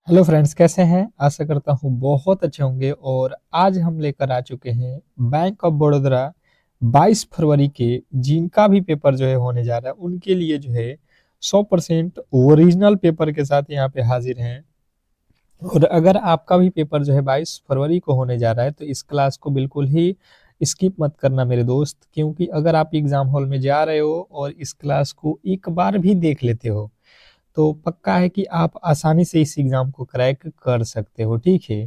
Hello friends, कैसे हैं? आशा करता हूँ बहुत अच्छे होंगे। और आज हम लेकर आ चुके हैं बैंक ऑफ बड़ौदा 22 फरवरी के जिनका भी पेपर जो है होने जा रहा है उनके लिए जो है 100% ओरिजिनल पेपर के साथ यहाँ पे हाजिर हैं। और अगर आपका भी पेपर जो है 22 फरवरी को होने जा रहा है तो इस क्लास को बिल्कुल ही स्किप मत करना मेरे दोस्त, क्योंकि अगर आप एग्जाम हॉल में जा रहे हो और इस क्लास को एक बार भी देख लेते हो तो पक्का है कि आप आसानी से इस एग्जाम को क्रैक कर सकते हो। ठीक है,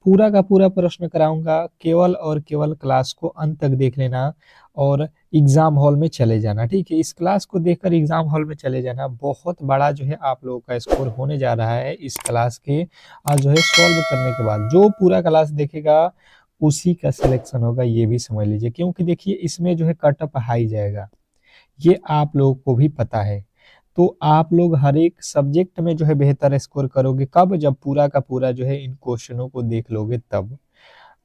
पूरा का पूरा प्रश्न कराऊंगा, केवल और केवल क्लास को अंत तक देख लेना और एग्जाम हॉल में चले जाना। ठीक है, इस क्लास को देखकर एग्जाम हॉल में चले जाना। बहुत बड़ा जो है आप लोगों का स्कोर होने जा रहा है इस क्लास के आज जो है सॉल्व करने के बाद। जो पूरा क्लास देखेगा उसी का सिलेक्शन होगा, ये भी समझ लीजिए, क्योंकि देखिए इसमें जो है कट ऑफ हाई जाएगा, ये आप लोगों को भी पता है। तो आप लोग हर एक सब्जेक्ट में जो है बेहतर स्कोर करोगे कब? जब पूरा का पूरा जो है इन क्वेश्चनों को देख लोगे तब।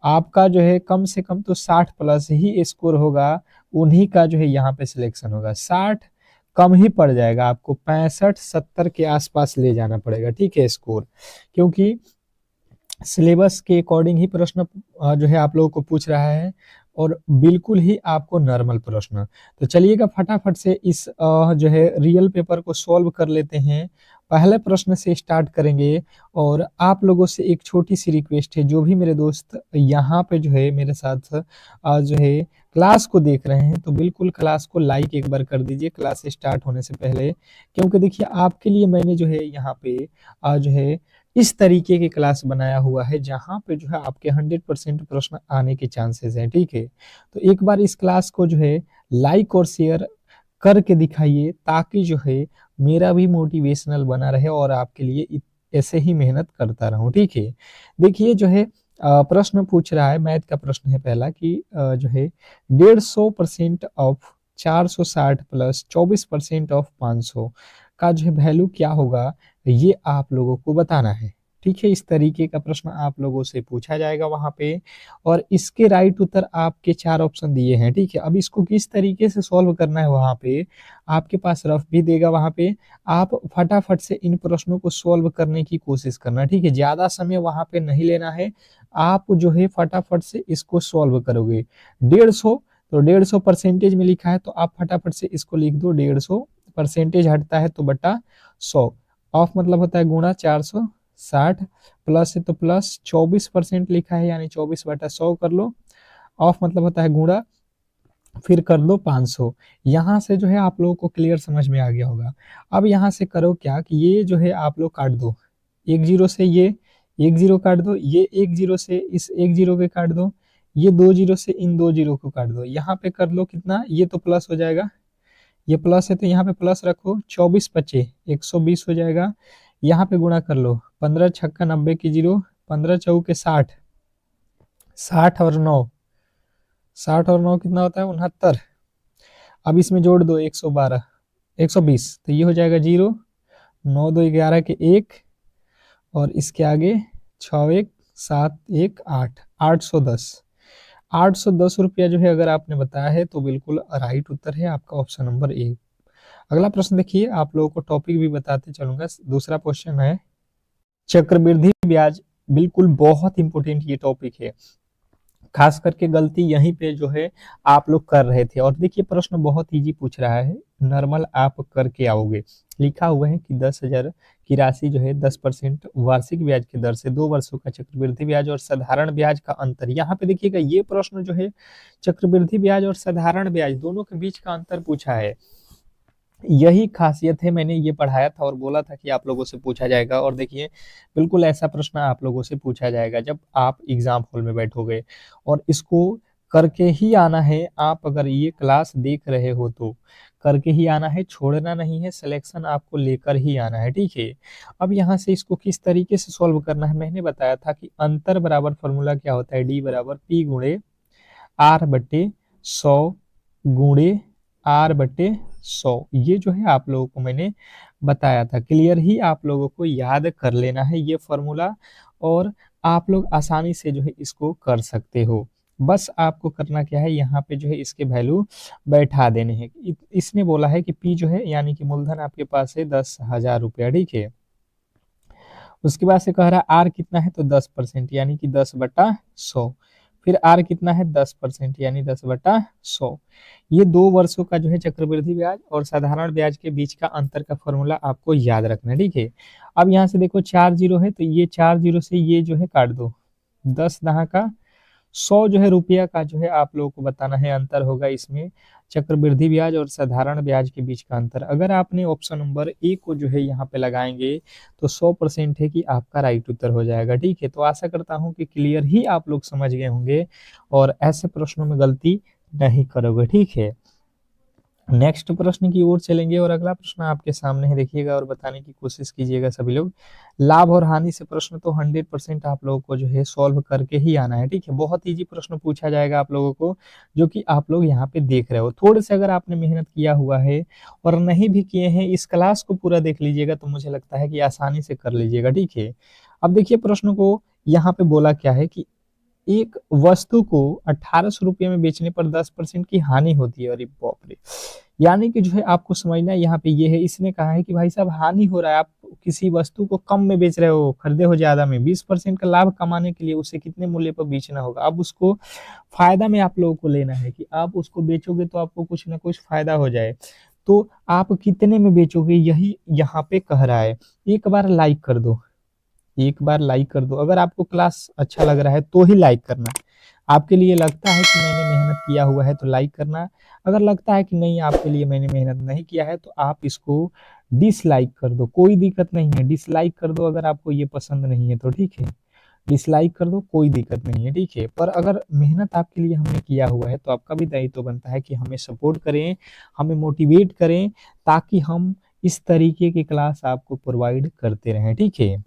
आपका जो है कम से कम तो 60 प्लस ही स्कोर होगा, उन्हीं का जो है यहाँ पे सिलेक्शन होगा। 60 कम ही पड़ जाएगा, आपको 65-70 के आसपास ले जाना पड़ेगा। ठीक है, स्कोर, क्योंकि सिलेबस के अकॉर्डिंग ही प्रश्न जो है आप लोगों को पूछ रहा है और बिल्कुल ही आपको नॉर्मल प्रश्न। तो चलिएगा फटाफट से इस जो है रियल पेपर को सॉल्व कर लेते हैं। पहले प्रश्न से स्टार्ट करेंगे। और आप लोगों से एक छोटी सी रिक्वेस्ट है, जो भी मेरे दोस्त यहाँ पे जो है मेरे साथ जो है क्लास को देख रहे हैं तो बिल्कुल क्लास को लाइक एक बार कर दीजिए क्लास स्टार्ट होने से पहले, क्योंकि देखिए आपके लिए मैंने जो है यहाँ पे जो है इस तरीके की क्लास बनाया हुआ है जहां पे जो है आपके 100% प्रश्न आने के चांसेस हैं। ठीक है, तो एक बार इस क्लास को जो है लाइक और शेयर करके दिखाइए, ताकि जो है मेरा भी मोटिवेशनल बना रहे और आपके लिए ऐसे ही मेहनत करता रहूं। ठीक है, देखिए जो है प्रश्न पूछ रहा है, मैथ का प्रश्न है पहला, कि जो है 150% ऑफ 460 प्लस 24% ऑफ 500 का जो है वैल्यू क्या होगा, ये आप लोगों को बताना है। ठीक है, इस तरीके का प्रश्न आप लोगों से पूछा जाएगा वहां पे। और इसके राइट उत्तर आपके 4 ऑप्शन दिए हैं। ठीक है, अब इसको किस तरीके से सॉल्व करना है वहां पे आपके पास रफ भी देगा वहां पे। आप फटाफट से इन प्रश्नों को सॉल्व करने की कोशिश करना। ठीक है, ज्यादा समय वहां पे नहीं लेना है, आप जो है फटाफट से इसको सॉल्व करोगे। 150, तो 150 परसेंटेज में लिखा है तो आप फटाफट से इसको लिख दो। 150 परसेंटेज हटता है तो बटा 100, ऑफ मतलब होता है गुणा 460, प्लस है तो प्लस 24% लिखा है यानी 24/100 कर लो, ऑफ मतलब होता है गुणा, फिर कर लो 500। यहाँ से जो है आप लोगों को क्लियर समझ में आ गया होगा। अब यहाँ से करो क्या कि ये जो है आप लोग काट दो, एक जीरो से ये एक जीरो काट दो, ये एक जीरो से इस एक जीरो के काट दो, ये दो जीरो से इन दो जीरो को काट दो। यहाँ पे कर लो कितना, ये तो प्लस हो जाएगा, ये प्लस है तो यहाँ पे प्लस रखो, 24×5 120 हो जाएगा। यहाँ पे गुणा कर लो, 15×6 = 90 की जीरो, 15×4 = 60, 60 और 9, 60 और 9 कितना होता है 69। अब इसमें जोड़ दो 112 120, तो ये हो जाएगा जीरो, 9×2 = 11 के एक, और इसके आगे 6×1 = 7, 1 8, 810। 810 रुपया जो है अगर आपने बताया है तो बिल्कुल राइट उत्तर है आपका ऑप्शन नंबर ए। अगला प्रश्न देखिए, आप लोगों को टॉपिक भी बताते चलूंगा। दूसरा क्वेश्चन है चक्रवृद्धि ब्याज। बिल्कुल बहुत इंपॉर्टेंट ये टॉपिक है, खास करके गलती यहीं पे जो है आप लोग कर रहे थे। और देखिए प्रश्न बहुत इजी पूछ रहा है, नॉर्मल आप करके आओगे। लिखा हुआ है कि 10,000 की राशि जो है 10% वार्षिक ब्याज की दर से 2 वर्षों का चक्रवृद्धि ब्याज और साधारण ब्याज का अंतर। यहाँ पे देखिएगा ये प्रश्न जो है चक्रवृद्धि ब्याज और साधारण ब्याज दोनों के बीच का अंतर पूछा है। यही खासियत है, मैंने ये पढ़ाया था और बोला था कि आप लोगों से पूछा जाएगा। और देखिए बिल्कुल ऐसा प्रश्न आप लोगों से पूछा जाएगा जब आप एग्जाम हॉल में बैठोगे, और इसको करके ही आना है। आप अगर ये क्लास देख रहे हो तो करके ही आना है, छोड़ना नहीं है, सिलेक्शन आपको लेकर ही आना है। ठीक है, अब यहाँ से इसको किस तरीके से सॉल्व करना है, मैंने बताया था कि अंतर बराबर फॉर्मूला क्या होता है, डी बराबर पी गुणे आर बटे 100 गुणे आर बटे 100। ये जो है आप लोगों को मैंने बताया था, क्लियर ही आप लोगों को याद कर लेना है ये फॉर्मूला, और आप लोग आसानी से जो है इसको कर सकते हो। बस आपको करना क्या है, यहाँ पे जो है इसके वैल्यू बैठा देने हैं। इसने बोला है कि पी जो है यानी कि मूलधन आपके पास है 10,000 रुपया। ठीक है, उसके बाद से कह रहा है आर कितना है तो 10% यानी कि 10/100। फिर आर कितना है 10% यानी 10/100। ये 2 वर्षों का जो है चक्रवृद्धि ब्याज और साधारण ब्याज के बीच का अंतर का फॉर्मूला आपको याद रखना है, ठीक है। अब यहाँ से देखो 4 जीरो है तो ये 4 जीरो से ये जो है काट दो, 10 दहा का 100 जो है रुपया का जो है आप लोगों को बताना है अंतर होगा इसमें चक्रवृद्धि ब्याज और साधारण ब्याज के बीच का अंतर। अगर आपने ऑप्शन नंबर ए को जो है यहाँ पे लगाएंगे तो 100% है कि आपका राइट उत्तर हो जाएगा, ठीक है। तो आशा करता हूँ कि क्लियर ही आप लोग समझ गए होंगे और ऐसे प्रश्नों में गलती नहीं करोगे, ठीक है। नेक्स्ट प्रश्न की ओर चलेंगे और अगला प्रश्न आपके सामने है, देखिएगा और बताने की कोशिश कीजिएगा सभी लोग। लाभ और हानि से प्रश्न तो 100% आप लोगों को जो है सॉल्व करके ही आना है, ठीक है। बहुत इजी प्रश्न पूछा जाएगा आप लोगों को जो कि आप लोग यहाँ पे देख रहे हो। थोड़े से अगर आपने मेहनत किया हुआ है और नहीं भी किए हैं, इस क्लास को पूरा देख लीजिएगा तो मुझे लगता है कि आसानी से कर लीजिएगा, ठीक है। अब देखिए प्रश्न को यहाँ पे बोला क्या है कि एक वस्तु को 1800 रुपये में बेचने पर 10% की हानि होती है। अरे बाप रे, यानी कि जो है आपको समझना है यहाँ पे ये है, इसने कहा है कि भाई साहब हानि हो रहा है, आप किसी वस्तु को कम में बेच रहे हो, खरीदे हो ज्यादा में, 20% का लाभ कमाने के लिए उसे कितने मूल्य पर बेचना होगा। अब उसको फायदा में आप लोगों को लेना है कि आप उसको बेचोगे तो आपको कुछ ना कुछ फायदा हो जाए, तो आप कितने में बेचोगे यही यहाँ पे कह रहा है। एक बार लाइक कर दो, एक बार लाइक कर दो। अगर आपको क्लास अच्छा लग रहा है तो ही लाइक करना। आपके लिए लगता है कि मैंने मेहनत किया हुआ है तो लाइक करना। अगर लगता है कि नहीं आपके लिए मैंने मेहनत नहीं किया है तो आप इसको डिसलाइक कर दो, कोई दिक्कत नहीं है। डिसलाइक कर दो अगर आपको ये पसंद नहीं है तो, ठीक है। डिसलाइक कर दो, कोई दिक्कत नहीं है, ठीक है। पर अगर मेहनत आपके लिए हमने किया हुआ है तो आपका भी दायित्व तो बनता है कि हमें सपोर्ट करें, हमें मोटिवेट करें, ताकि हम इस तरीके की क्लास आपको प्रोवाइड करते रहें, ठीक है।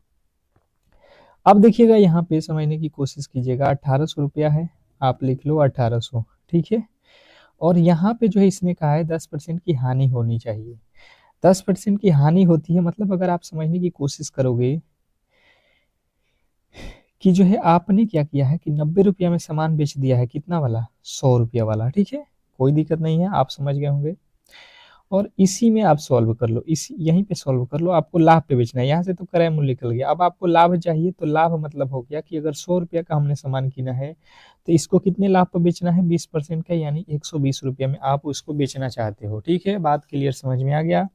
अब देखिएगा यहाँ पे समझने की कोशिश कीजिएगा। 1800 रुपया है, आप लिख लो 1800, ठीक है। और यहाँ पे जो है इसने कहा है 10% की हानि होनी चाहिए। 10% की हानि होती है मतलब अगर आप समझने की कोशिश करोगे कि जो है आपने क्या किया है कि 90 रुपया में सामान बेच दिया है, कितना वाला, 100 रुपया वाला, ठीक है। कोई दिक्कत नहीं है, आप समझ गए होंगे। और इसी में आप सॉल्व कर लो, इसी यहीं पे सॉल्व कर लो। आपको लाभ पे बेचना है, यहाँ से तो क्रय मूल्य निकल गया। अब आपको लाभ चाहिए तो लाभ मतलब हो गया कि अगर 100 रुपया का हमने सामान किना है तो इसको कितने लाभ पे बेचना है, 20% का, यानी 120 रुपया में आप उसको बेचना चाहते हो, ठीक है। बात क्लियर समझ में आ गया?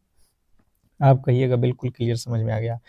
आप कहिएगा बिल्कुल क्लियर समझ में आ गया।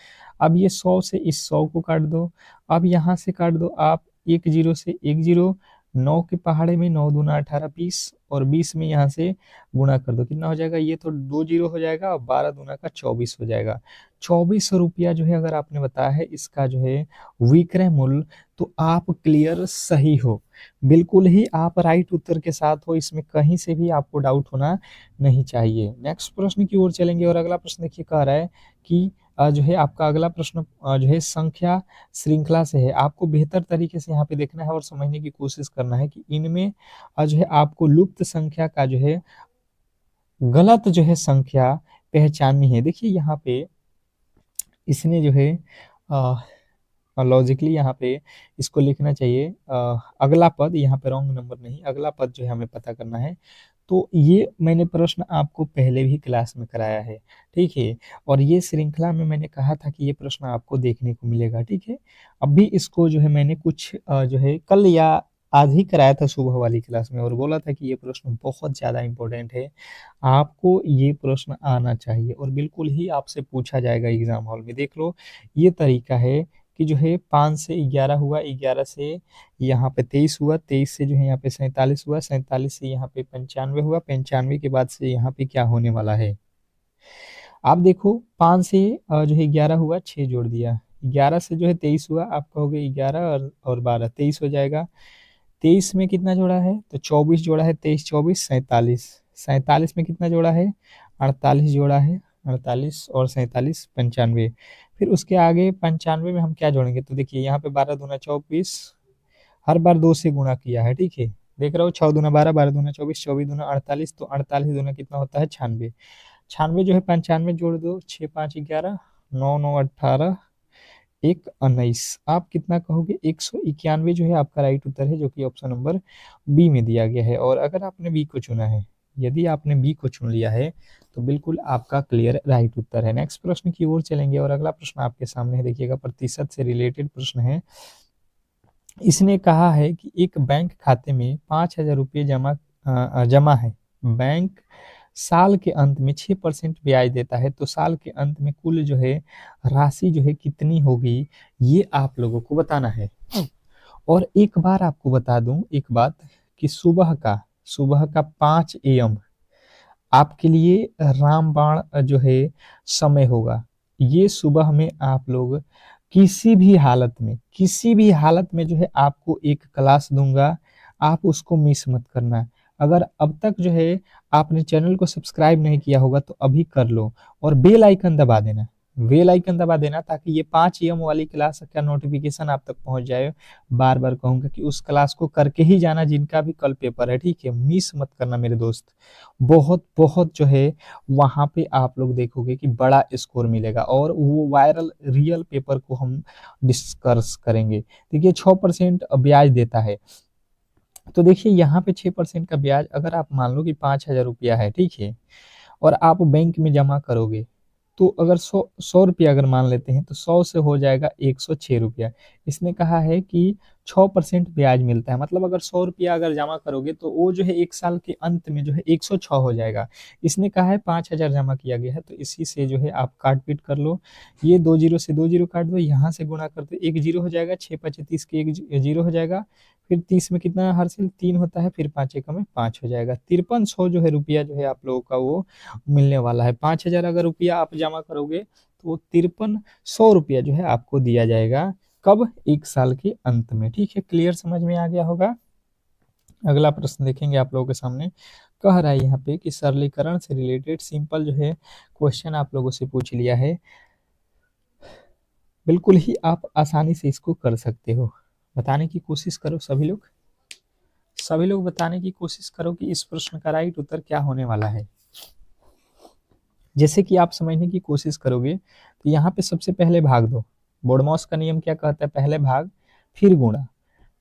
अब ये 100 से इस 100 को काट दो। अब यहाँ से काट दो आप 1 जीरो से 1 जीरो, 9 के पहाड़े में 9 दूना 18 20 और 20 में यहाँ से गुणा कर दो, कितना हो जाएगा, ये तो 2 जीरो हो जाएगा और 12 दूना का 24 हो जाएगा। 2400 रुपया जो है अगर आपने बताया है इसका जो है विक्रय मूल्य, तो आप क्लियर सही हो, बिल्कुल ही आप राइट उत्तर के साथ हो, इसमें कहीं से भी आपको डाउट होना नहीं चाहिए। नेक्स्ट प्रश्न की ओर चलेंगे और अगला प्रश्न देखिए कह रहा है कि जो है आपका अगला प्रश्न जो है संख्या श्रृंखला से है। आपको बेहतर तरीके से यहाँ पे देखना है और समझने की कोशिश करना है कि इनमें जो है आपको लुप्त संख्या का जो है गलत जो है संख्या पहचाननी है। देखिए यहाँ पे इसने जो है लॉजिकली यहाँ पे इसको लिखना चाहिए अगला पद, यहाँ पे रॉन्ग नंबर नहीं, अगला पद जो है हमें पता करना है। तो ये मैंने प्रश्न आपको पहले भी क्लास में कराया है, ठीक है। और ये श्रृंखला में मैंने कहा था कि ये प्रश्न आपको देखने को मिलेगा, ठीक है। अब भी इसको जो है मैंने कुछ जो है कल या आज ही कराया था सुबह वाली क्लास में और बोला था कि ये प्रश्न बहुत ज़्यादा इंपॉर्टेंट है, आपको ये प्रश्न आना चाहिए और बिल्कुल ही आपसे पूछा जाएगा एग्जाम हॉल में। देख लो ये तरीका है कि जो है 5 से 11 हुआ, 11 से यहाँ पे 23 हुआ, 23 से जो है यहाँ पे 47 हुआ, 47 से यहाँ पे 95 हुआ, 95 के बाद से यहाँ पे क्या होने वाला है। आप देखो 5 से जो है 11 हुआ, 6 जोड़ दिया, 11 से जो है 23 हुआ, आप कहोगे 11 और 12 23 हो जाएगा। 23 में कितना जोड़ा है तो 24 जोड़ा है, 23 24 47, 47 में कितना जोड़ा है 48 जोड़ा है, 48 और 47 95। फिर उसके आगे 95 में हम क्या जोड़ेंगे तो देखिए यहाँ पे 12 दूना 24, हर बार 2 से गुणा किया है, ठीक है। देख रहे हो 6 दूना 12, 12 दूना 24, 24 दूना 48, तो 48 दूना कितना होता है 96। 96 जो है 95 जोड़ दो, 6 5 11, 9 9 18, 1 19, आप कितना कहोगे 191 जो है आपका राइट उत्तर है, जो कि ऑप्शन नंबर बी में दिया गया है। और अगर आपने बी को चुना है यदि आपने बी को चुन लिया है तो बिल्कुल आपका क्लियर राइट उत्तर है। नेक्स्ट प्रश्न की ओर चलेंगे और अगला प्रश्न आपके सामने है, देखिएगा प्रतिशत से रिलेटेड प्रश्न है। इसने कहा है कि एक बैंक खाते में 5,000 रुपये जमा है। बैंक साल के अंत में 6% ब्याज देता है, तो साल के अंत में कुल जो है राशि जो है कितनी होगी, ये आप लोगों को बताना है। और एक बार आपको बता दूं एक बात कि सुबह का 5 AM आपके लिए रामबाण जो है समय होगा। ये सुबह में आप लोग किसी भी हालत में जो है आपको एक क्लास दूंगा, आप उसको मिस मत करना। अगर अब तक जो है आपने चैनल को सब्सक्राइब नहीं किया होगा तो अभी कर लो और बेल आइकन दबा देना ताकि ये 5 AM वाली क्लास का नोटिफिकेशन आप तक पहुंच जाए। बार बार कहूंगा कि उस क्लास को करके ही जाना जिनका भी कल पेपर है, ठीक है, मिस मत करना मेरे दोस्त। बहुत बहुत जो है वहां पे आप लोग देखोगे कि बड़ा स्कोर मिलेगा और वो वायरल रियल पेपर को हम डिस्कस करेंगे। देखिए 6% ब्याज देता है, तो देखिए यहाँ पे 6% का ब्याज अगर आप मान लो कि 5,000 रुपया है, ठीक है, और आप बैंक में जमा करोगे तो अगर 100 रुपया अगर मान लेते हैं तो 100 से हो जाएगा 106 रुपया। इसने कहा है कि 6% ब्याज मिलता है, मतलब अगर 100 रुपया अगर जमा करोगे तो वो जो है एक साल के अंत में जो है 106 हो जाएगा। इसने कहा है 5,000 जमा किया गया है, तो इसी से जो है आप काट पीट कर लो, ये 2 जीरो से 2 जीरो काट दो, यहाँ से गुणा कर दो, 1 जीरो हो जाएगा, 6 5 30 के 1 जीरो हो जाएगा, फिर 30 में कितना हर्षिल 3 होता है, फिर 5 एकम में 5 हो जाएगा, 5300 जो है रुपया जो है आप लोगों का वो मिलने वाला है। 5,000 अगर रुपया आप जमा करोगे तो 5300 रुपया जो है आपको दिया जाएगा। कब? एक साल के अंत में। ठीक है, क्लियर समझ में आ गया होगा। अगला प्रश्न देखेंगे आप लोगों के सामने। कह रहा है यहाँ पे कि सरलीकरण से रिलेटेड सिंपल जो है क्वेश्चन आप लोगों से पूछ लिया है, बिल्कुल ही आप आसानी से इसको कर सकते हो। बताने की कोशिश करो सभी लोग बताने की कोशिश करो कि इस प्रश्न का राइट उत्तर क्या होने वाला है। जैसे कि आप समझने की कोशिश करोगे तो यहाँ पे सबसे पहले भाग दो। बोडमॉस का नियम क्या कहता है? पहले भाग, फिर गुणा,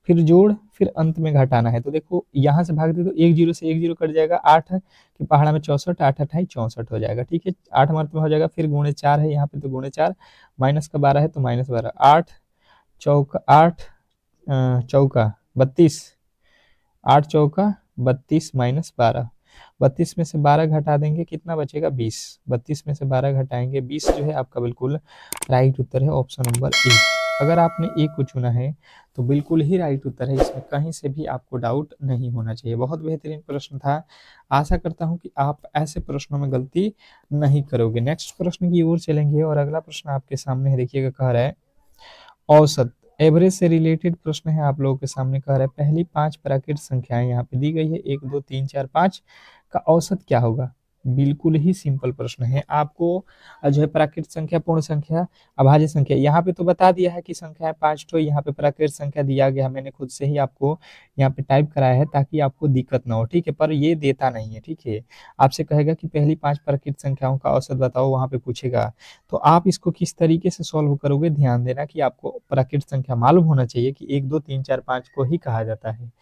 फिर जोड़, फिर अंत में घटाना है। तो देखो यहाँ से भाग दे तो 1 जीरो से 1 जीरो कट जाएगा, 8 के पहाड़ा में 64, 8 अठाई 64 हो जाएगा। ठीक है, 8 मर्त में हो जाएगा, फिर गुणे 4 है यहाँ पे तो गुणे 4, माइनस का 12 है तो माइनस 12, 8 चौका 8 चौका 32, 8 चौका 32 माइनस 12, 32 में से 12 घटा देंगे कितना बचेगा? 20, 32 में से 12 घटाएंगे 20 जो है आपका बिल्कुल राइट उत्तर है, ऑप्शन नंबर ए। अगर आपने ए को चुना है तो बिल्कुल ही राइट उत्तर है, इसमें कहीं से भी आपको डाउट नहीं होना चाहिए। बहुत बेहतरीन प्रश्न था, आशा करता हूं कि आप ऐसे प्रश्नों में गलती नहीं करोगे। नेक्स्ट प्रश्न की ओर चलेंगे और अगला प्रश्न आपके सामने है, देखिएगा, कह रहा है औसत, एवरेज से रिलेटेड प्रश्न है आप लोगों के सामने। कह रहा है पहली 5 प्राकृत संख्याएं यहाँ पे दी गई है, 1 2 3 4 5 का औसत क्या होगा? बिल्कुल ही सिंपल प्रश्न है। आपको जो है प्राकृत संख्या, पूर्ण संख्या, अभाज्य संख्या, यहाँ पे तो बता दिया है कि संख्या 5 तो यहाँ पे प्राकृत संख्या दिया गया, मैंने खुद से ही आपको यहाँ पे टाइप कराया है ताकि आपको दिक्कत ना हो। ठीक है, पर ये देता नहीं है। ठीक है, आपसे कहेगा कि पहली 5 प्राकृत संख्याओं का औसत बताओ, वहां पे पूछेगा, तो आप इसको किस तरीके से सॉल्व करोगे? ध्यान देना कि आपको प्राकृत संख्या मालूम होना चाहिए कि 1 2 3 4 5 को ही कहा जाता है।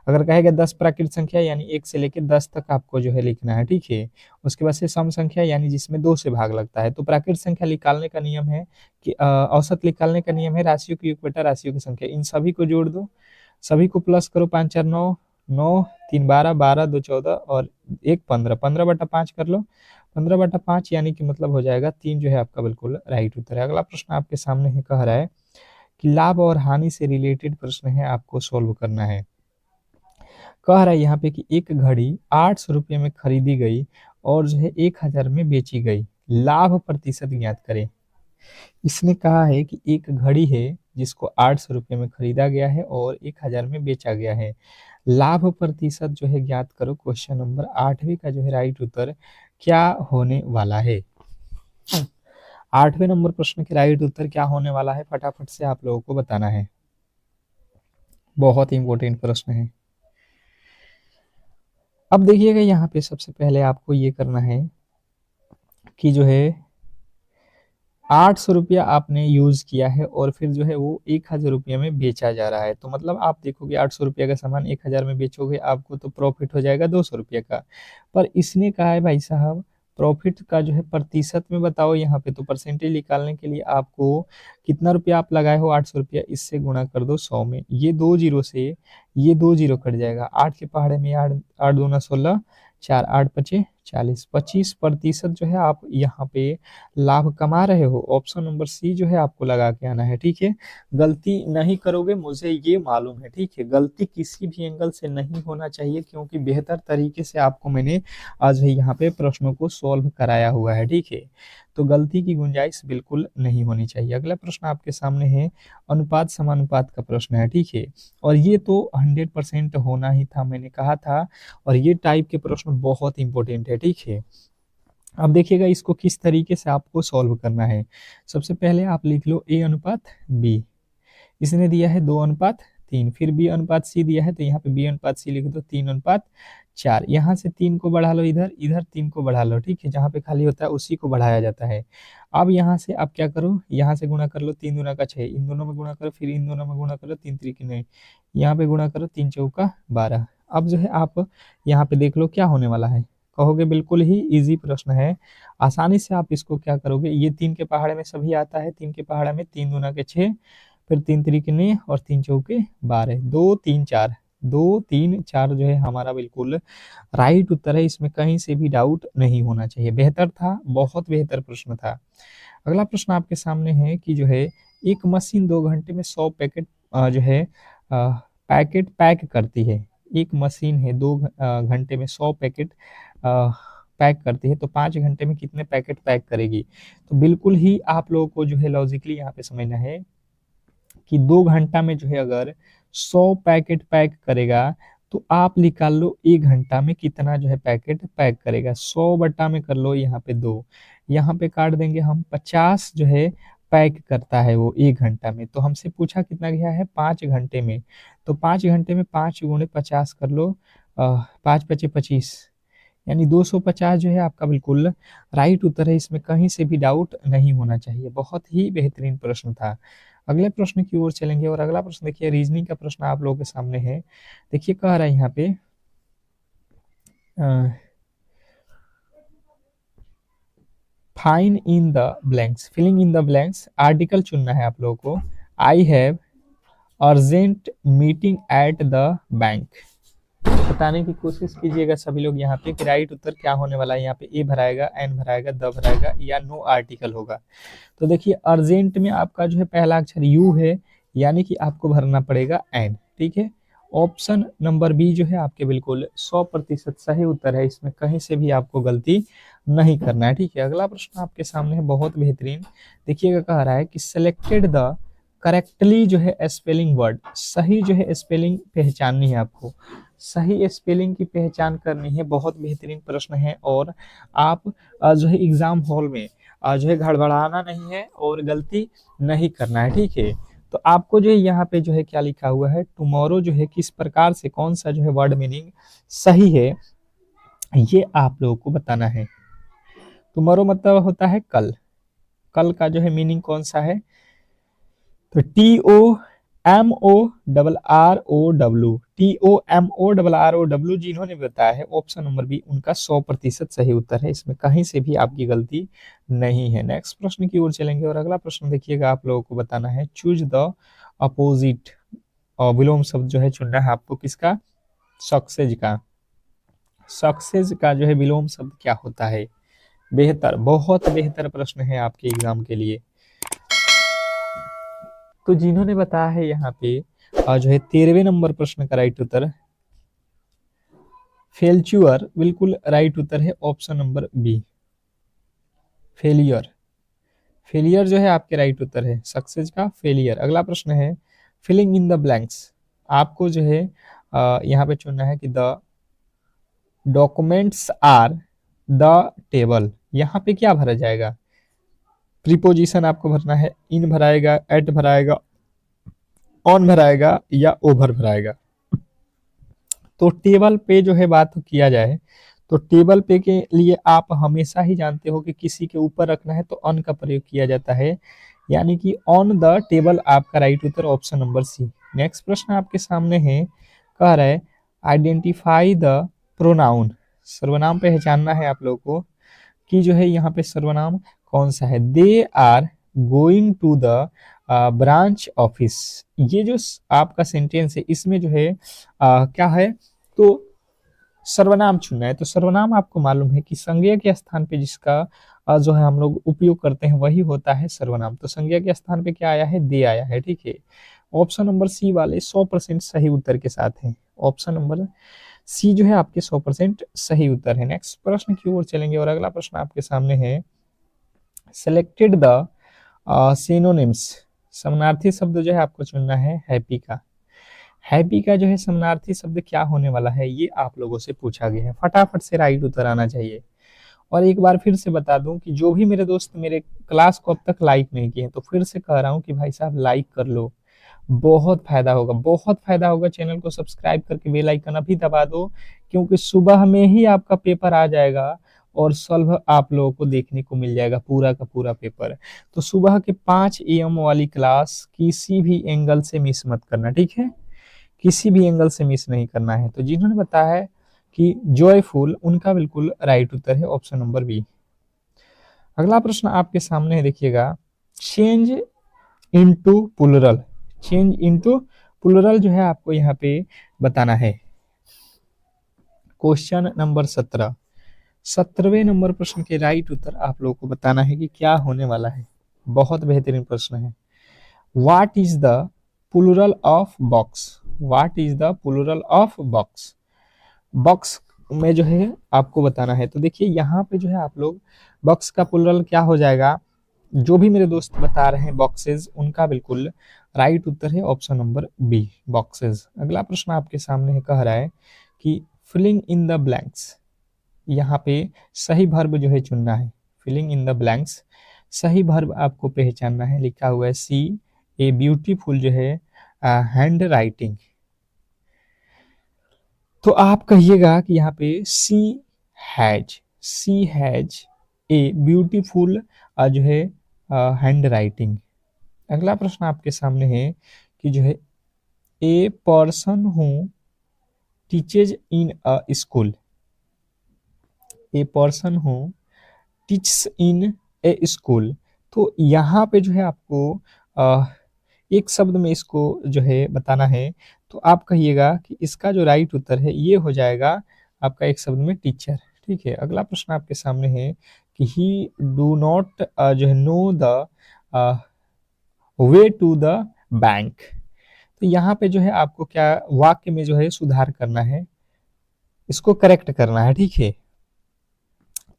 अगर कहेगा 10 प्राकृत संख्या यानी 1 से लेकर 10 तक आपको जो है लिखना है। ठीक है, उसके बाद से सम संख्या यानी जिसमें 2 से भाग लगता है। तो प्राकृत संख्या निकालने का नियम है कि औसत निकालने का नियम है राशियों की योग बटा राशियों की संख्या। इन सभी को जोड़ दो, सभी को प्लस करो, 5 4 9, 9 3 12, 12 2 14 और 1 15, 15/5 कर लो, 15/5 यानी कि मतलब हो जाएगा 3 जो है आपका बिल्कुल राइट उत्तर है। अगला प्रश्न आपके सामने है, कह रहा है कि लाभ और हानि से रिलेटेड प्रश्न है, आपको सोल्व करना है। कह रहा है यहाँ पे कि एक घड़ी 800 रुपये में खरीदी गई और जो है 1,000 में बेची गई, लाभ प्रतिशत ज्ञात करें। इसने कहा है कि एक घड़ी है जिसको 800 रुपये में खरीदा गया है और 1,000 में बेचा गया है, लाभ प्रतिशत जो है ज्ञात करो। क्वेश्चन नंबर 8वीं का जो है राइट उत्तर क्या होने वाला है? 8वें नंबर प्रश्न के राइट उत्तर क्या होने वाला है, फटाफट से आप लोगों को बताना है। बहुत इंपॉर्टेंट प्रश्न है। अब देखिएगा यहाँ पे सबसे पहले आपको ये करना है कि जो है 800 रुपया आपने यूज किया है और फिर जो है वो 1000 रुपये में बेचा जा रहा है। तो मतलब आप देखोगे 800 रुपया का सामान 1000 में बेचोगे, आपको तो प्रॉफिट हो जाएगा 200 रुपये का। पर इसने कहा है भाई साहब प्रॉफिट का जो है प्रतिशत में बताओ यहाँ पे, तो परसेंटेज निकालने के लिए आपको कितना रुपया आप लगाए हो, 800 रुपया, इससे गुणा कर दो 100 में। ये 2 जीरो से ये 2 जीरो कट जाएगा, 8 के पहाड़े में 8, 8 दूना 16, 4 8 पचे 40, 25% जो है आप यहाँ पे लाभ कमा रहे हो। ऑप्शन नंबर सी जो है आपको लगा के आना है, ठीक है। गलती नहीं करोगे, मुझे ये मालूम है, ठीक है। गलती किसी भी एंगल से नहीं होना चाहिए, क्योंकि बेहतर तरीके से आपको मैंने आज ही यहाँ पे प्रश्नों को सॉल्व कराया हुआ है, ठीक है। तो गलती की गुंजाइश बिल्कुल नहीं होनी चाहिए। अगला प्रश्न आपके सामने है, अनुपात समानुपात का प्रश्न है, ठीक है। और ये तो 100% होना ही था, मैंने कहा था। और ये टाइप के प्रश्न बहुत इंपॉर्टेंट है, ठीक है। अब देखिएगा इसको किस तरीके से आपको सॉल्व करना है। सबसे पहले आप लिख लो a अनुपात b, इसने दिया है 2:3, फिर b अनुपात c दिया है, तो यहाँ पे b अनुपात c लिख दो 3:4। यहाँ से 3 को बढ़ा लो, इधर इधर 3 को बढ़ा लो, ठीक है। जहाँ पे खाली होता है उसी को बढ़ाया जाता है। अब यहाँ से आप क्या करो, यहाँ से गुणा कर लो, 3 दूना का 6, इन दोनों में गुणा करो, फिर इन दोनों में गुणा करो, 3 त्रिक नहीं, यहाँ पे गुणा करो, 3 चौका 12। अब जो है आप यहाँ पे देख लो क्या होने वाला है, कहोगे बिल्कुल ही इजी प्रश्न है। आसानी से आप इसको क्या करोगे, ये 3 के पहाड़े में सभी आता है, 3 के पहाड़े में 3 दूना के 6, फिर 3 त्रिक ने और 3 चौके 12, 2 3 4, 2 3 4 जो है हमारा बिल्कुल राइट उत्तर है। इसमें कहीं से भी डाउट नहीं होना चाहिए। बेहतर था, बहुत बेहतर प्रश्न था। अगला प्रश्न आपके सामने है कि जो है एक मशीन 2 घंटे में 100 पैकेट जो है पैकेट पैक करती है। एक मशीन है 2 घंटे में 100 पैकेट पैक करती है, तो 5 घंटे में कितने पैकेट पैक करेगी। तो बिल्कुल ही आप लोगों को जो है लॉजिकली यहाँ पे समझना है कि 2 घंटा में जो है अगर 100 पैकेट पैक करेगा, तो आप निकाल लो 1 घंटा में कितना जो है पैकेट पैक करेगा। 100 बट्टा में कर लो यहाँ पे 2, यहाँ पे काट देंगे हम, 50 जो है पैक करता है वो 1 घंटा में। तो हमसे पूछा कितना गया है, 5 घंटे में। तो 5 घंटे में 5 गुणे 50 कर लो, 5 पचे 25, यानी 250 जो है आपका बिल्कुल राइट उत्तर है। इसमें कहीं से भी डाउट नहीं होना चाहिए। बहुत ही बेहतरीन प्रश्न था। अगले प्रश्न की ओर चलेंगे, और अगला प्रश्न देखिए रीजनिंग का प्रश्न आप लोगों के सामने है। देखिए कह रहा है यहाँ पे fine in the blanks, filling in the blanks, article चुनना है आप लोगों को। I have urgent meeting at the bank. बताने की कोशिश कीजिएगा सभी लोग यहाँ पे कि राइट उत्तर क्या होने वाला है। यहाँ पे ए भराएगा, एन भराएगा, द भराएगा, या नो आर्टिकल होगा। तो देखिए अर्जेंट में आपका जो है पहला अक्षर यू है, यानी कि आपको भरना पड़ेगा एन, ठीक है। ऑप्शन नंबर बी जो है आपके बिल्कुल 100% सही उत्तर है। इसमें कहीं से भी आपको गलती नहीं करना है, ठीक है। अगला प्रश्न आपके सामने है, बहुत बेहतरीन। देखिएगा कह रहा है कि सेलेक्टेड द करेक्टली जो है स्पेलिंग वर्ड, सही जो है स्पेलिंग पहचाननी है आपको, सही स्पेलिंग की पहचान करनी है। बहुत बेहतरीन प्रश्न है, और आप जो है एग्जाम हॉल में जो है गड़बड़ाना नहीं है और गलती नहीं करना है, ठीक है। तो आपको जो है यहाँ पे जो है क्या लिखा हुआ है, टुमारो जो है किस प्रकार से, कौन सा जो है वर्ड मीनिंग सही है, ये आप लोगों को बताना है। टुमारो मतलब होता है कल, कल का जो है मीनिंग कौन सा है, तो TOMORROW, TOMORROW जिन्होंने बताया है ऑप्शन नंबर बी उनका 100% सही उत्तर है। इसमें कहीं से भी आपकी गलती नहीं है। नेक्स्ट प्रश्न की ओर चलेंगे, और अगला प्रश्न देखिएगा आप लोगों को बताना है, चूज द अपोजिट, और विलोम शब्द जो है चुनना है आपको किसका, सक्सेस का। सक्सेस का जो है विलोम शब्द क्या होता है। बेहतर, बहुत बेहतर प्रश्न है आपके एग्जाम के लिए। तो जिन्होंने बताया है यहाँ पे जो है 13वें नंबर प्रश्न का राइट उत्तर फेल्च्यूअर, बिल्कुल राइट उत्तर है option number B, failure. Failure जो है आपके राइट उत्तर है, सक्सेस का फेलियर। अगला प्रश्न है फिलिंग इन द ब्लैंक्स, आपको जो है यहाँ पे चुनना है कि the documents are the table. यहाँ पे क्या भरा जाएगा, प्रीपोजिशन आपको भरना है, इन भराएगा, एट भराएगा, ऑन भराएगा, या ओवर भराएगा। तो टेबल पे जो है बात किया जाए तो टेबल पे के लिए आप हमेशा ही जानते हो कि किसी के ऊपर रखना है तो ऑन का प्रयोग किया जाता है, यानी कि ऑन द टेबल आपका राइट उत्तर ऑप्शन नंबर सी। नेक्स्ट प्रश्न आपके सामने है, कह रहा है आइडेंटिफाई द प्रोनाउन, सर्वनाम पहचानना है आप लोगों को कि जो है यहाँ पे सर्वनाम कौन सा है। They are going to the branch office, ये जो आपका सेंटेंस है इसमें जो है क्या है, तो सर्वनाम चुनना है। तो सर्वनाम आपको मालूम है कि संज्ञा के स्थान पे जिसका जो है हम लोग उपयोग करते हैं वही होता है सर्वनाम। तो संज्ञा के स्थान पे क्या आया है, दे आया है, ठीक है। ऑप्शन नंबर सी वाले 100% सही उत्तर के साथ हैं। ऑप्शन नंबर सी जो है आपके 100% सही उत्तर है। नेक्स्ट प्रश्न की ओर चलेंगे और अगला प्रश्न आपके सामने है, सेलेक्टेड द सिनोनिम्स, समानार्थी शब्द जो है आपको चुनना है हैप्पी का। हैप्पी का जो है समानार्थी शब्द क्या होने वाला है ये आप लोगों से पूछा गया है, फटाफट से राइट उत्तर आना चाहिए। और एक बार फिर से बता दूं कि जो भी मेरे दोस्त मेरे क्लास को अब तक लाइक नहीं किए हैं तो फिर से कह रहा हूं कि भाई साहब लाइक कर लो, बहुत फायदा होगा, बहुत फायदा होगा। चैनल को सब्सक्राइब करके बेल आइकन अभी दबा दो, क्योंकि सुबह में ही आपका पेपर आ जाएगा और सॉल्व आप लोगों को देखने को मिल जाएगा पूरा का पूरा पेपर। तो सुबह के 5 AM वाली क्लास किसी भी एंगल से मिस मत करना, ठीक है, किसी भी एंगल से मिस नहीं करना है। तो जिन्होंने बताया है कि जॉयफुल, उनका बिल्कुल राइट उत्तर है ऑप्शन नंबर बी। अगला प्रश्न आपके सामने है, देखिएगा, change into plural, change into plural जो है आपको यहाँ पे बताना है। क्वेश्चन नंबर 17, 17वें नंबर प्रश्न के राइट उत्तर आप लोगों को बताना है कि क्या होने वाला है। बहुत बेहतरीन प्रश्न है। What is the plural of box, what is the plural of box, box में जो है आपको बताना है। तो देखिए यहाँ पे जो है आप लोग बॉक्स का प्लूरल क्या हो जाएगा, जो भी मेरे दोस्त बता रहे हैं बॉक्सेस, उनका बिल्कुल राइट उत्तर है ऑप्शन नंबर बी, बॉक्सेस। अगला प्रश्न आपके सामने है, कह रहा है कि फिलिंग इन द ब्लैंक्स, यहाँ पे सही वर्ब जो है चुनना है। फिलिंग इन द ब्लैंक्स, सही वर्ब आपको पहचानना है। लिखा हुआ है सी ए ब्यूटीफुल जो है हैंड राइटिंग, तो आप कहिएगा कि यहाँ पे सी हैज ए ब्यूटीफुल जो है हैंड राइटिंग। अगला प्रश्न आपके सामने है कि जो है a person who teaches in a school, a person who teaches in a school. तो यहाँ पे जो है आपको एक शब्द में इसको जो है बताना है। तो आप कहिएगा कि इसका जो राइट उत्तर है ये हो जाएगा आपका एक शब्द में टीचर, ठीक है। अगला प्रश्न आपके सामने है कि ही डू नॉट जो है know the way to the bank. तो यहाँ पे जो है आपको क्या वाक्य में जो है सुधार करना है, इसको करेक्ट करना है, ठीक है।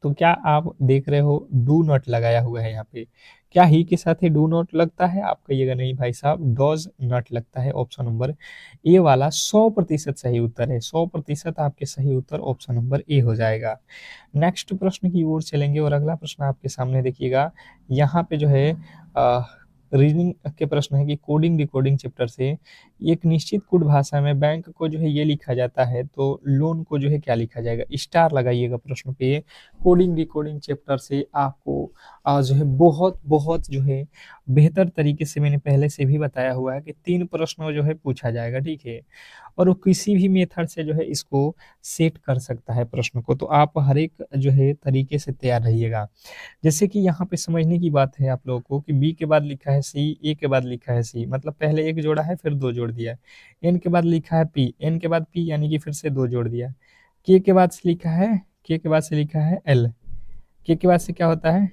तो क्या आप देख रहे हो डू नॉट लगाया हुआ है यहाँ पे, क्या ही के साथ ही डू नॉट लगता है? आप कहिएगा नहीं भाई साहब, डॉज नॉट लगता है। ऑप्शन नंबर ए वाला 100% सही उत्तर है, 100% आपके सही उत्तर ऑप्शन नंबर ए हो जाएगा। नेक्स्ट प्रश्न की ओर चलेंगे और अगला प्रश्न आपके सामने देखिएगा, यहाँ पे जो है रीजनिंग के प्रश्न है कि कोडिंग डिकोडिंग चैप्टर से एक निश्चित कोड भाषा में बैंक को जो है ये लिखा जाता है, तो लोन को जो है क्या लिखा जाएगा, स्टार लगाइएगा प्रश्न पे। कोडिंग डिकोडिंग चैप्टर से आपको जो है बहुत बहुत जो है बेहतर तरीके से मैंने पहले से भी बताया हुआ है कि 3 प्रश्नों जो है पूछा जाएगा, ठीक है। और वो किसी भी मेथड से जो है इसको सेट कर सकता है प्रश्न को, तो आप हर एक जो है तरीके से तैयार रहिएगा। जैसे कि यहाँ पे समझने की बात है आप लोगों को कि बी के बाद लिखा है सी, ए के बाद लिखा है सी, मतलब पहले एक जोड़ा है फिर 2 जोड़ दिया। एन के बाद लिखा है पी, एन के बाद पी यानी कि फिर से 2 जोड़ दिया। के के बाद से लिखा है, के के बाद से लिखा है एल, के के बाद से क्या होता है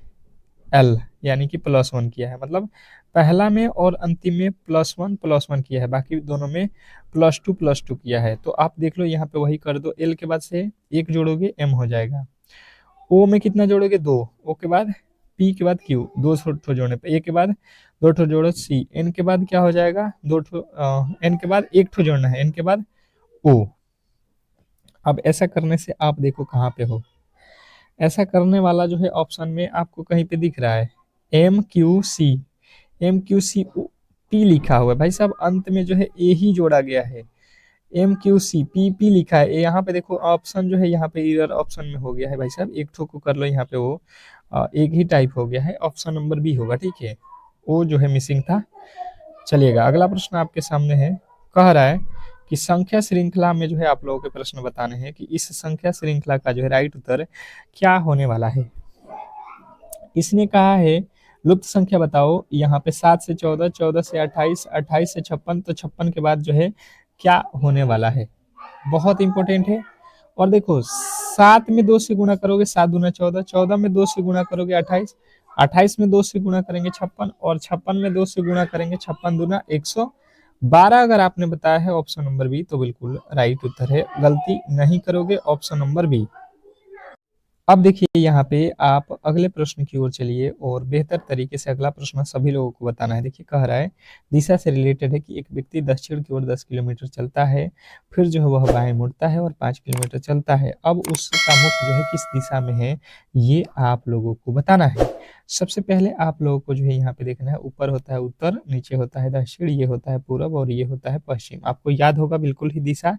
एल, यानी कि +1 किया है। मतलब पहला में और अंतिम में +1 किया है, बाकी दोनों में +2 किया है। तो आप देख लो यहाँ पे वही कर दो, एल के बाद से 1 जोड़ोगे एम हो जाएगा, ओ में कितना जोड़ोगे 2, ओ के बाद पी के बाद क्यू, 2 ठो जोड़ने पे, ए के बाद 2 ठो जोड़ो सी, एन के बाद क्या हो जाएगा 2 ठो, एन के बाद 1 ठो जोड़ना है, एन के बाद ओ। अब ऐसा करने से आप देखो कहाँ पे हो, ऐसा करने वाला जो है ऑप्शन में आपको कहीं पे दिख रहा है M Q C, M Q C P लिखा हुआ है भाई साहब, अंत में जो है ए ही जोड़ा गया है, MQC PP लिखा है यहाँ पे, देखो ऑप्शन जो है यहाँ पे एरर ऑप्शन में हो गया है भाई साहब, एक ठो को कर लो यहाँ पे, वो एक ही टाइप हो गया है, ऑप्शन नंबर बी होगा, ठीक है, वो जो है मिसिंग था। चलिएगा अगला प्रश्न आपके सामने है, कह रहा है कि संख्या श्रृंखला में जो है आप लोगों के प्रश्न बताने हैं कि इस संख्या श्रृंखला का जो है राइट उत्तर क्या होने वाला है। इसने कहा है लुप्त संख्या बताओ, यहाँ पे 7 से 14, 14 से 28, 28 से 56, तो 56 के बाद जो है क्या होने वाला है, बहुत इंपॉर्टेंट है। और देखो 7 में 2 से गुणा करोगे 7 दूना 14, 14 में 2 से गुणा करोगे 28, 28 में 2 से गुणा करेंगे 56, और 56 में 2 से गुणा करेंगे 56 दूना 112। अगर आपने बताया है ऑप्शन नंबर बी तो बिल्कुल राइट उत्तर है, गलती नहीं करोगे, ऑप्शन नंबर बी। अब देखिए यहाँ पे आप अगले प्रश्न की ओर चलिए और बेहतर तरीके से अगला प्रश्न सभी लोगों को बताना है। देखिए कह रहा है दिशा से रिलेटेड है कि एक व्यक्ति दक्षिण की ओर 10 किलोमीटर चलता है, फिर जो है वह बाएं मुड़ता है और 5 किलोमीटर चलता है। अब उसका मुख जो है किस दिशा में है, ये आप लोगों को बताना है। सबसे पहले आप लोगों को जो है यहाँ पे देखना है, ऊपर होता है उत्तर, नीचे होता है दक्षिण, ये होता है पूरब और ये होता है पश्चिम। आपको याद होगा बिल्कुल ही दिशा।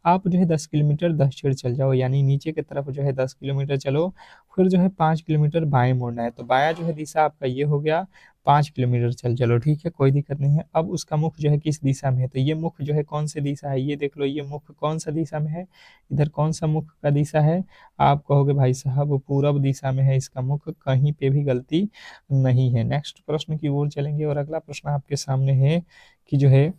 आप जो है 10 किलोमीटर दक्षिण चल जाओ, यानी नीचे की तरफ जो है 10 किलोमीटर चलो, फिर जो है 5 किलोमीटर बाएं मुड़ना है, तो बायां जो है दिशा आपका ये हो गया, 5 किलोमीटर चल चलो, ठीक है, कोई दिक्कत नहीं है। अब उसका मुख जो है किस दिशा में है, तो ये मुख जो है कौन सी दिशा है, ये देख लो, ये मुख कौन सा दिशा में है, इधर कौन सा मुख का दिशा है। आप कहोगे भाई साहब वो पूरब दिशा में है इसका मुख, कहीं पे भी गलती नहीं है। नेक्स्ट प्रश्न की ओर चलेंगे और अगला प्रश्न आपके सामने है कि जो है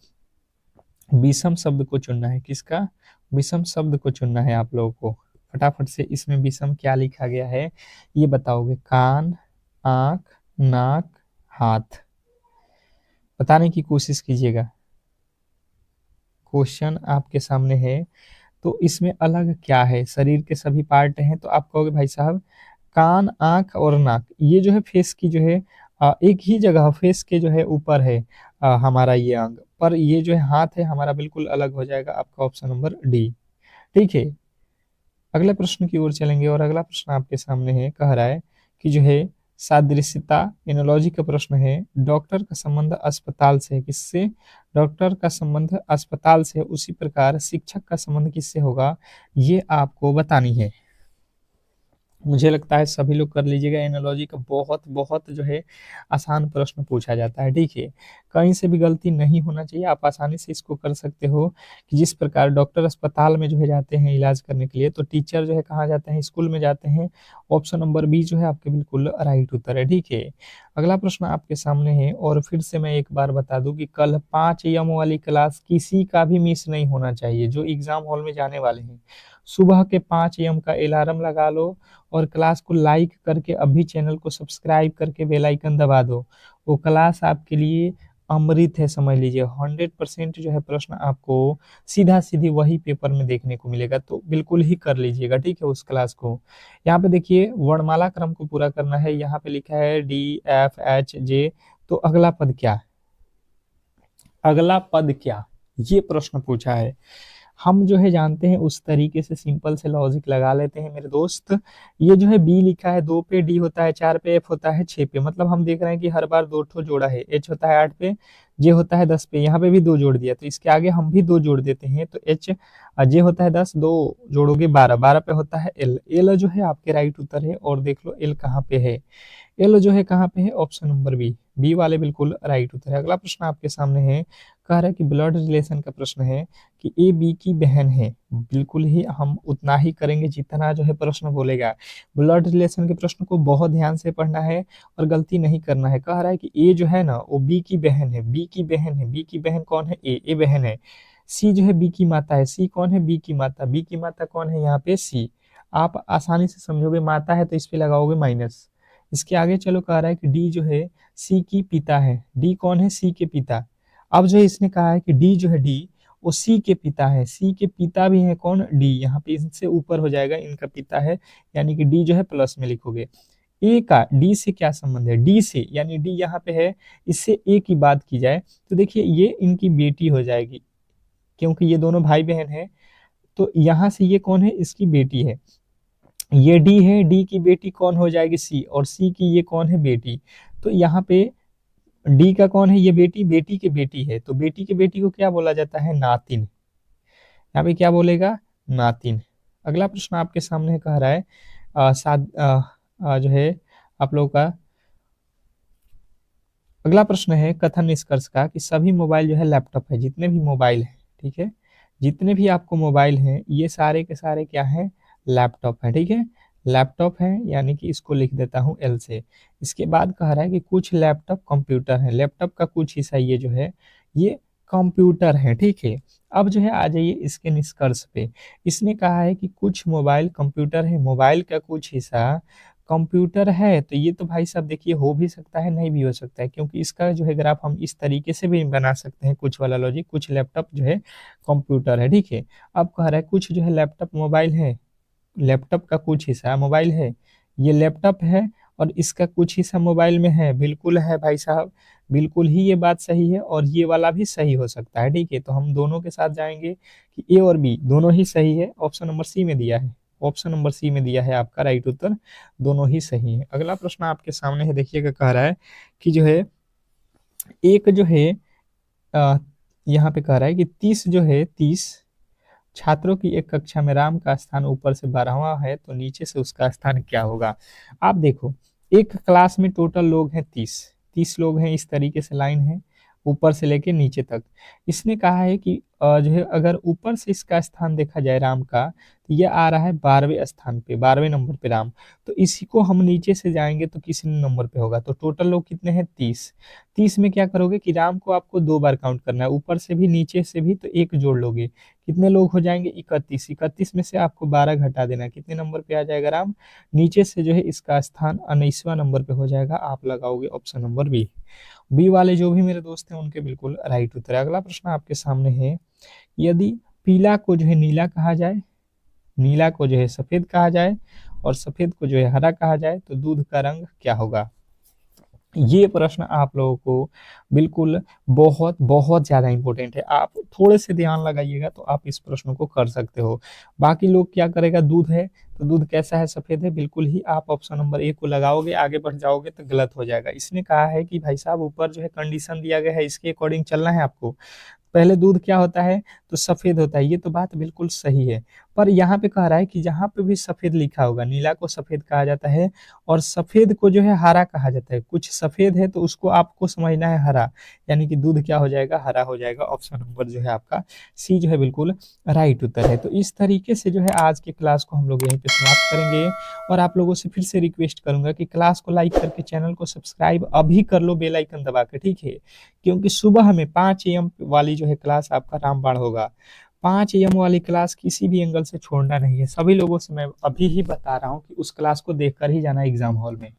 विषम शब्द को चुनना है, किसका, विषम शब्द को चुनना है आप लोगों को। फटाफट से इसमें विषम क्या लिखा गया है ये बताओगे, कान, आंख, नाक, हाथ, बताने की कोशिश कीजिएगा। क्वेश्चन आपके सामने है, तो इसमें अलग क्या है, शरीर के सभी पार्ट हैं, तो आप कहोगे भाई साहब कान, आंख और नाक, ये जो है फेस की जो है एक ही जगह फेस के जो है ऊपर है हमारा ये अंग, पर ये जो है हाथ है हमारा बिल्कुल अलग हो जाएगा, आपका ऑप्शन नंबर डी, ठीक है। अगले प्रश्न की ओर चलेंगे और अगला प्रश्न आपके सामने है, कह रहा है कि जो है सादृश्यता एनोलॉजी का प्रश्न है, डॉक्टर का संबंध अस्पताल से है, किससे, डॉक्टर का संबंध अस्पताल से है, उसी प्रकार शिक्षक का संबंध किससे होगा, ये आपको बतानी है। मुझे लगता है सभी लोग कर लीजिएगा, एनालॉजी का बहुत बहुत जो है आसान प्रश्न पूछा जाता है, ठीक है, कहीं से भी गलती नहीं होना चाहिए, आप आसानी से इसको कर सकते हो कि जिस प्रकार डॉक्टर अस्पताल में जो है जाते हैं इलाज करने के लिए, तो टीचर जो है कहाँ जाते हैं, स्कूल में जाते हैं, ऑप्शन नंबर बी जो है आपके बिल्कुल राइट उत्तर है, ठीक है। अगला प्रश्न आपके सामने है और फिर से मैं एक बार बता दूं कि कल 5 AM वाली क्लास किसी का भी मिस नहीं होना चाहिए, जो एग्जाम हॉल में जाने वाले हैं सुबह के 5 AM का अलार्म लगा लो और क्लास को लाइक करके अभी चैनल को सब्सक्राइब करके बेल आइकन दबा दो, वो क्लास आपके लिए अमृत है, समझ लीजिए 100% जो है प्रश्न आपको सीधा सीधी वही पेपर में देखने को मिलेगा, तो बिल्कुल ही कर लीजिएगा, ठीक है, उस क्लास को। यहाँ पे देखिए वर्णमाला क्रम को पूरा करना है, यहाँ पे लिखा है DFH J, तो अगला पद क्या, अगला पद क्या, ये प्रश्न पूछा है। हम जो है जानते हैं उस तरीके से सिंपल से लॉजिक लगा लेते हैं मेरे दोस्त। ये जो है बी लिखा है 2 पे, डी होता है 4 पे, एफ होता है 6 पे, मतलब हम देख रहे हैं कि हर बार 2 ठो जोड़ा है, एच होता है 8 पे, जे होता है 10 पे, यहाँ पे भी 2 जोड़ दिया, तो इसके आगे हम भी 2 जोड़ देते हैं, तो एच जे होता है 10, 2 जोड़ोगे 12, 12 पे होता है एल, एल जो है आपके राइट उत्तर है, और देख लो एल कहाँ पे है, एल जो है कहाँ पे है, ऑप्शन नंबर बी, बी वाले बिल्कुल राइट उत्तर है। अगला प्रश्न आपके सामने है, कह रहा है कि ब्लड रिलेशन का प्रश्न है कि ए बी की बहन है, बिल्कुल ही हम उतना ही करेंगे जितना जो है प्रश्न बोलेगा, ब्लड रिलेशन के प्रश्न को बहुत ध्यान से पढ़ना है और गलती नहीं करना है। कह रहा है कि ए जो है ना वो बी की बहन है, बी की बहन है, बी की बहन कौन है, ए बहन है, सी जो है बी की माता है, सी कौन है, बी की माता, बी की माता कौन है यहाँ पे, सी, आप आसानी से समझोगे, माता है तो इस पे लगाओगे माइनस। इसके आगे चलो, कह रहा है कि डी जो है सी की पिता है, डी कौन है, सी के पिता। अब जो है इसने कहा है कि डी जो है, डी वो सी के पिता है, सी के पिता भी है कौन, डी, यहाँ पे इनसे ऊपर हो जाएगा, इनका पिता है, यानी कि डी जो है प्लस में लिखोगे। ए का डी से क्या संबंध है, डी से, यानी डी यहाँ पे है, इससे ए की बात की जाए तो देखिए ये इनकी बेटी हो जाएगी, क्योंकि ये दोनों भाई बहन है, तो यहाँ से ये कौन है, इसकी बेटी है, ये डी है, डी की बेटी कौन हो जाएगी, सी, और सी की ये कौन है, बेटी, तो यहाँ पे डी का कौन है, ये बेटी, बेटी की बेटी है, तो बेटी की बेटी को क्या बोला जाता है, नातिन, यहाँ पे क्या बोलेगा, नातिन। अगला प्रश्न आपके सामने कह रहा है जो है आप लोगों का अगला प्रश्न है कथन निष्कर्ष का कि सभी मोबाइल जो है लैपटॉप है, जितने भी मोबाइल है, ठीक है, जितने भी आपको मोबाइल हैं ये सारे के सारे क्या है, लैपटॉप है, ठीक है, लैपटॉप है, यानी कि इसको लिख देता हूँ एल से। इसके बाद कह रहा है कि कुछ लैपटॉप कंप्यूटर है, लैपटॉप का कुछ हिस्सा ये जो है ये कंप्यूटर है, ठीक है। अब जो है आ जाइए इसके निष्कर्ष पे। इसने कहा है कि कुछ मोबाइल कंप्यूटर है, मोबाइल का कुछ हिस्सा कंप्यूटर है, तो ये तो भाई साहब देखिए हो भी सकता है, नहीं भी हो सकता है, क्योंकि इसका जो है ग्राफ हम इस तरीके से भी बना सकते हैं, कुछ वाला लॉजिक, कुछ लैपटॉप जो है कंप्यूटर है, ठीक है। अब कह रहा है कुछ जो है लैपटॉप मोबाइल है, लैपटॉप का कुछ हिस्सा मोबाइल है, ये लैपटॉप है और इसका कुछ हिस्सा मोबाइल में है, बिल्कुल है भाई साहब, बिल्कुल ही ये बात सही है और ये वाला भी सही हो सकता है, ठीक है। तो हम दोनों के साथ जाएंगे कि ए और बी दोनों ही सही है, ऑप्शन नंबर सी में दिया है, ऑप्शन नंबर सी में दिया है आपका राइट उत्तर, दोनों ही सही है। अगला प्रश्न आपके सामने है, देखिएगा कह रहा है कि जो है एक जो है अ, यहाँ पे कह रहा है कि 30 जो है 30 छात्रों की एक कक्षा में राम का स्थान ऊपर से 12वां है तो नीचे से उसका स्थान क्या होगा। आप देखो एक क्लास में टोटल लोग हैं 30 लोग हैं, इस तरीके से लाइन है ऊपर से लेके नीचे तक। इसने कहा है कि जो है अगर ऊपर से इसका स्थान देखा जाए राम का, तो ये आ रहा है 12वें स्थान पे, 12वें नंबर पे राम। तो इसी को हम नीचे से जाएंगे तो किस नंबर पे होगा, तो टोटल लोग कितने हैं 30। 30 में क्या करोगे कि राम को आपको 2 बार काउंट करना है, ऊपर से भी नीचे से भी, तो एक जोड़ लोगे, कितने लोग हो जाएंगे 31। 31 में से आपको 12 घटा देना है, कितने नंबर पे आ जाएगा राम, नीचे से जो है इसका स्थान 19वां नंबर पे हो जाएगा। आप लगाओगे ऑप्शन नंबर बी। बी वाले जो भी मेरे दोस्त हैं उनके बिल्कुल राइट उत्तर है। अगला प्रश्न आपके सामने है, यदि पीला को जो है नीला कहा जाए, नीला को जो है सफेद कहा जाए और सफेद को जो है हरा कहा जाए तो दूध का रंग क्या होगा। ये प्रश्न आप लोगों को बिल्कुल बहुत बहुत ज्यादा इंपॉर्टेंट है, आप थोड़े से ध्यान लगाइएगा तो आप इस प्रश्न को कर सकते हो। बाकी लोग क्या करेगा, दूध है तो दूध कैसा है, सफेद है, बिल्कुल ही आप ऑप्शन नंबर ए को लगाओगे, आगे बढ़ जाओगे तो गलत हो जाएगा। इसने कहा है कि भाई साहब ऊपर जो है कंडीशन दिया गया है इसके अकॉर्डिंग चलना है आपको। पहले दूध क्या होता है, तो सफेद होता है, ये तो बात बिल्कुल सही है। पर यहाँ पे कह रहा है कि जहां पे भी सफेद लिखा होगा, नीला को सफेद कहा जाता है और सफेद को जो है हरा कहा जाता है, कुछ सफेद है तो उसको आपको समझना है हरा, यानी कि दूध क्या हो जाएगा, हरा हो जाएगा। ऑप्शन नंबर जो है आपका सी जो है बिल्कुल राइट उत्तर है। तो इस तरीके से जो है आज के क्लास को हम लोग यहीं पे समाप्त करेंगे और आप लोगों से फिर से रिक्वेस्ट करूंगा कि क्लास को लाइक करके चैनल को सब्सक्राइब अभी कर लो, बेल आइकन दबा के, ठीक है, क्योंकि सुबह में 5 AM वाली जो है क्लास आपका रामबाण होगा। 5 AM वाली क्लास किसी भी एंगल से छोड़ना नहीं है, सभी लोगों से मैं अभी ही बता रहा हूँ कि उस क्लास को देखकर ही जाना एग्जाम हॉल में।